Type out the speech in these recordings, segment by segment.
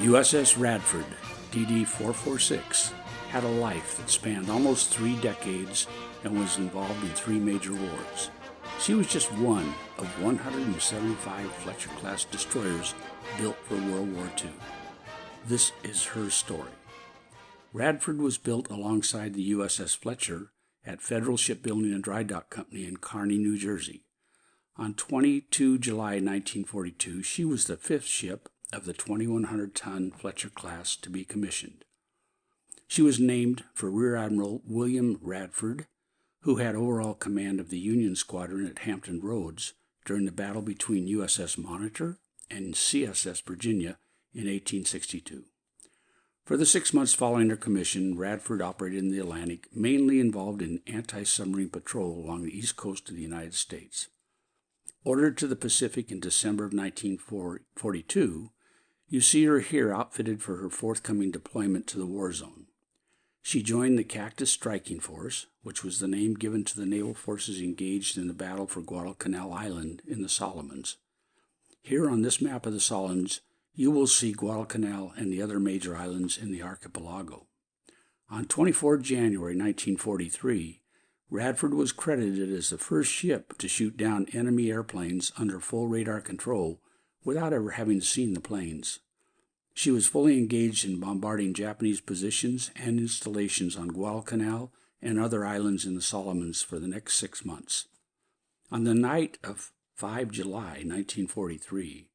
USS RADFORD, DD-446, had a life that spanned almost 3 decades and was involved in 3 major wars. She was just one of 175 Fletcher-class destroyers built for World War II. This is her story. Radford was built alongside the USS Fletcher at Federal Shipbuilding and Dry Dock Company in Kearney, New Jersey. On 22 July 1942, she was the 5th ship of the 2,100-ton Fletcher class to be commissioned. She was named for Rear Admiral William Radford, who had overall command of the Union Squadron at Hampton Roads during the battle between USS Monitor and CSS Virginia in 1862. For the 6 months following her commission, Radford operated in the Atlantic, mainly involved in anti-submarine patrol along the east coast of the United States. Ordered to the Pacific in December of 1942, you see her here outfitted for her forthcoming deployment to the war zone. She joined the Cactus Striking Force, which was the name given to the naval forces engaged in the battle for Guadalcanal Island in the Solomons. Here on this map of the Solomons, you will see Guadalcanal and the other major islands in the archipelago. On 24 January 1943, Radford was credited as the first ship to shoot down enemy airplanes under full radar control without ever having seen the planes. She was fully engaged in bombarding Japanese positions and installations on Guadalcanal and other islands in the Solomons for the next 6 months. On the night of 5 July 1943,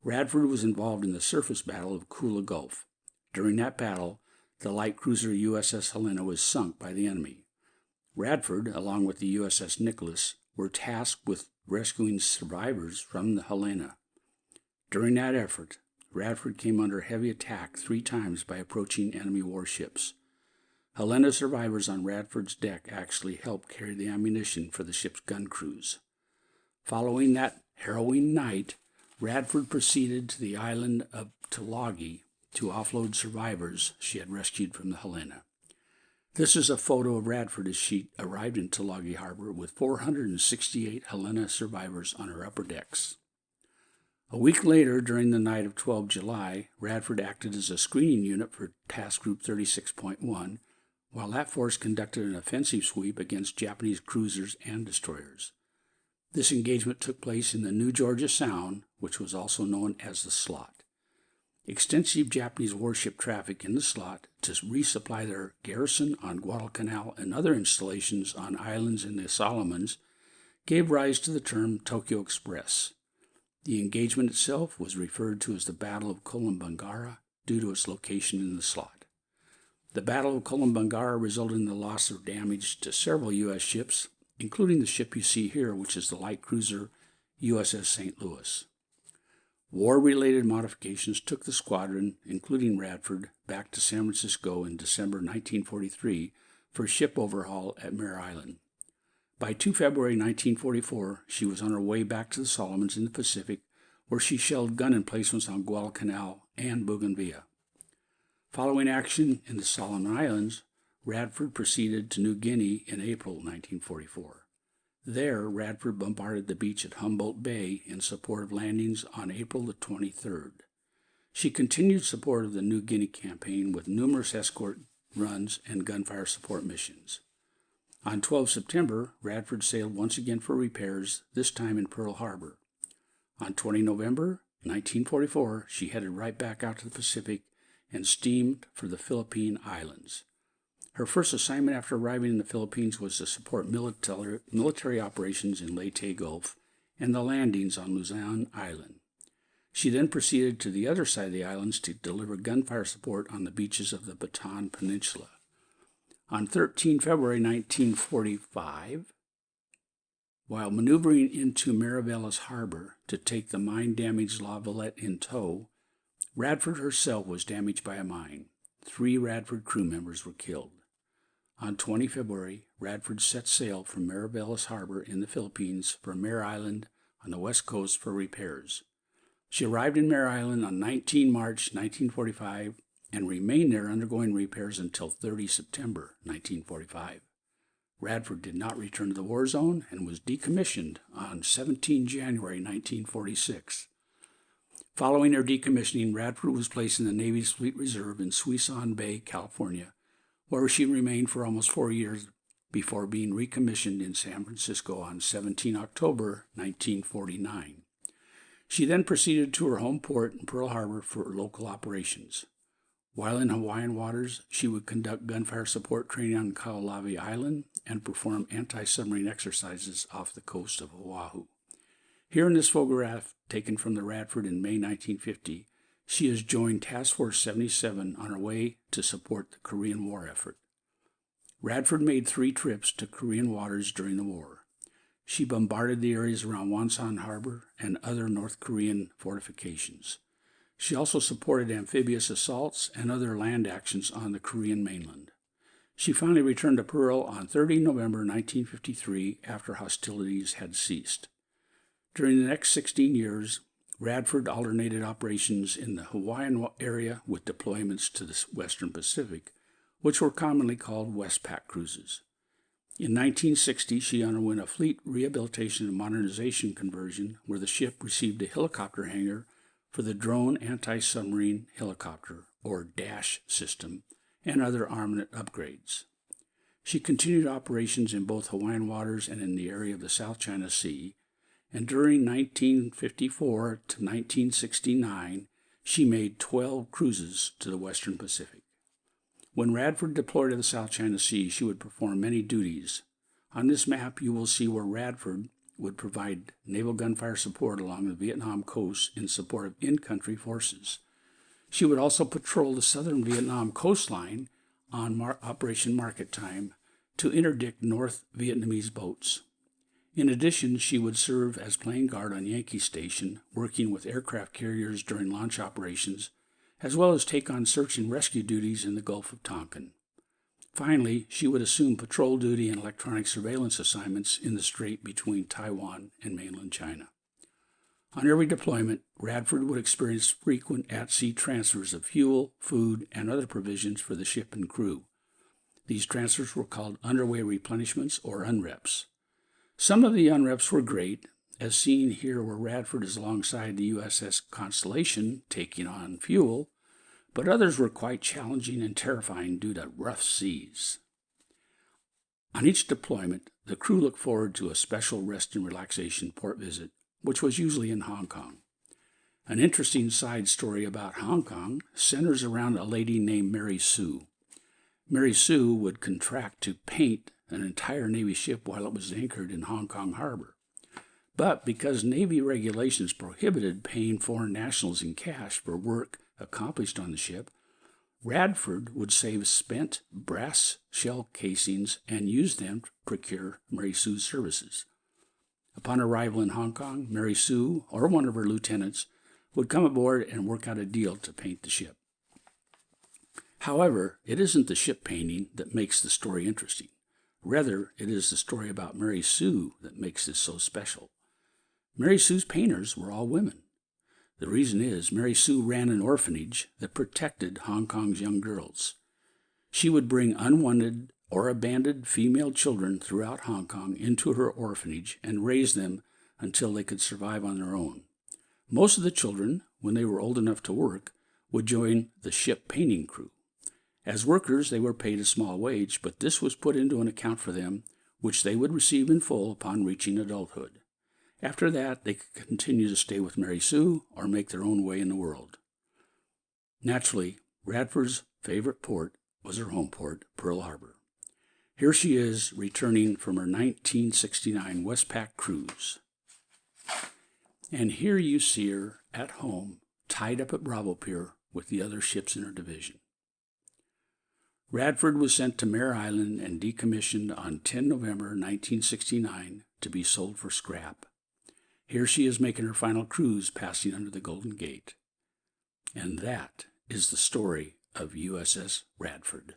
Radford was involved in the surface battle of Kula Gulf. During that battle, the light cruiser USS Helena was sunk by the enemy. Radford, along with the USS Nicholas, were tasked with rescuing survivors from the Helena. During that effort, Radford came under heavy attack 3 times by approaching enemy warships. Helena survivors on Radford's deck actually helped carry the ammunition for the ship's gun crews. Following that harrowing night, Radford proceeded to the island of Tulagi to offload survivors she had rescued from the Helena. This is a photo of Radford as she arrived in Tulagi Harbor with 468 Helena survivors on her upper decks. A week later, during the night of 12 July, Radford acted as a screening unit for Task Group 36.1, while that force conducted an offensive sweep against Japanese cruisers and destroyers. This engagement took place in the New Georgia Sound, which was also known as the Slot. Extensive Japanese warship traffic in the Slot to resupply their garrison on Guadalcanal and other installations on islands in the Solomons gave rise to the term Tokyo Express. The engagement itself was referred to as the Battle of Kolombangara due to its location in the Slot. The Battle of Kolombangara resulted in the loss or damage to several U.S. ships, including the ship you see here, which is the light cruiser USS St. Louis. War-related modifications took the squadron, including Radford, back to San Francisco in December 1943 for a ship overhaul at Mare Island. By 2 February 1944, she was on her way back to the Solomons in the Pacific, where she shelled gun emplacements on Guadalcanal and Bougainville. Following action in the Solomon Islands, Radford proceeded to New Guinea in April 1944. There, Radford bombarded the beach at Humboldt Bay in support of landings on April the 23rd. She continued support of the New Guinea campaign with numerous escort runs and gunfire support missions. On 12 September, Radford sailed once again for repairs, this time in Pearl Harbor. On 20 November 1944, she headed right back out to the Pacific and steamed for the Philippine Islands. Her first assignment after arriving in the Philippines was to support military operations in Leyte Gulf and the landings on Luzon Island. She then proceeded to the other side of the islands to deliver gunfire support on the beaches of the Bataan Peninsula. On 13 February 1945, while maneuvering into Mariveles Harbor to take the mine-damaged La Valette in tow, Radford herself was damaged by a mine. 3 Radford crew members were killed. On 20 February, Radford set sail from Mariveles Harbor in the Philippines for Mare Island on the west coast for repairs. She arrived in Mare Island on 19 March 1945 and remained there undergoing repairs until 30 September 1945. Radford did not return to the war zone and was decommissioned on 17 January 1946. Following her decommissioning, Radford was placed in the Navy's Fleet Reserve in Suisun Bay, California, where she remained for almost 4 years before being recommissioned in San Francisco on 17 October 1949. She then proceeded to her home port in Pearl Harbor for local operations. While in Hawaiian waters, she would conduct gunfire support training on Kaho'olawe Island and perform anti-submarine exercises off the coast of Oahu. Here in this photograph, taken from the Radford in May 1950, she has joined Task Force 77 on her way to support the Korean War effort. Radford made 3 trips to Korean waters during the war. She bombarded the areas around Wonsan Harbor and other North Korean fortifications. She also supported amphibious assaults and other land actions on the Korean mainland. She finally returned to Pearl on 30 November 1953 after hostilities had ceased. During the next 16 years, Radford alternated operations in the Hawaiian area with deployments to the Western Pacific, which were commonly called Westpac cruises. In 1960, she underwent a fleet rehabilitation and modernization conversion where the ship received a helicopter hangar for the Drone Anti-Submarine Helicopter, or DASH system, and other armament upgrades. She continued operations in both Hawaiian waters and in the area of the South China Sea, and during 1954 to 1969, she made 12 cruises to the Western Pacific. When Radford deployed to the South China Sea, she would perform many duties. On this map, you will see where Radford would provide naval gunfire support along the Vietnam coast in support of in-country forces. She would also patrol the southern Vietnam coastline on Operation Market Time to interdict North Vietnamese boats. In addition, she would serve as plane guard on Yankee Station, working with aircraft carriers during launch operations, as well as take on search and rescue duties in the Gulf of Tonkin. Finally, she would assume patrol duty and electronic surveillance assignments in the strait between Taiwan and mainland China. On every deployment, Radford would experience frequent at-sea transfers of fuel, food, and other provisions for the ship and crew. These transfers were called underway replenishments or UNREPs. Some of the UNREPs were great, as seen here where Radford is alongside the USS Constellation taking on fuel, but others were quite challenging and terrifying due to rough seas. On each deployment, the crew looked forward to a special rest and relaxation port visit, which was usually in Hong Kong. An interesting side story about Hong Kong centers around a lady named Mary Sue. Mary Sue would contract to paint an entire Navy ship while it was anchored in Hong Kong harbor. But because Navy regulations prohibited paying foreign nationals in cash for work accomplished on the ship, Radford would save spent brass shell casings and use them to procure Mary Sue's services. Upon arrival in Hong Kong, Mary Sue, or one of her lieutenants, would come aboard and work out a deal to paint the ship. However, it isn't the ship painting that makes the story interesting. Rather, it is the story about Mary Sue that makes this so special. Mary Sue's painters were all women. The reason is Mary Sue ran an orphanage that protected Hong Kong's young girls. She would bring unwanted or abandoned female children throughout Hong Kong into her orphanage and raise them until they could survive on their own. Most of the children, when they were old enough to work, would join the ship painting crew. As workers, they were paid a small wage, but this was put into an account for them, which they would receive in full upon reaching adulthood. After that, they could continue to stay with Mary Sue or make their own way in the world. Naturally, Radford's favorite port was her home port, Pearl Harbor. Here she is returning from her 1969 Westpac cruise. And here you see her at home, tied up at Bravo Pier with the other ships in her division. Radford was sent to Mare Island and decommissioned on 10 November 1969 to be sold for scrap. Here she is making her final cruise passing under the Golden Gate. And that is the story of USS Radford.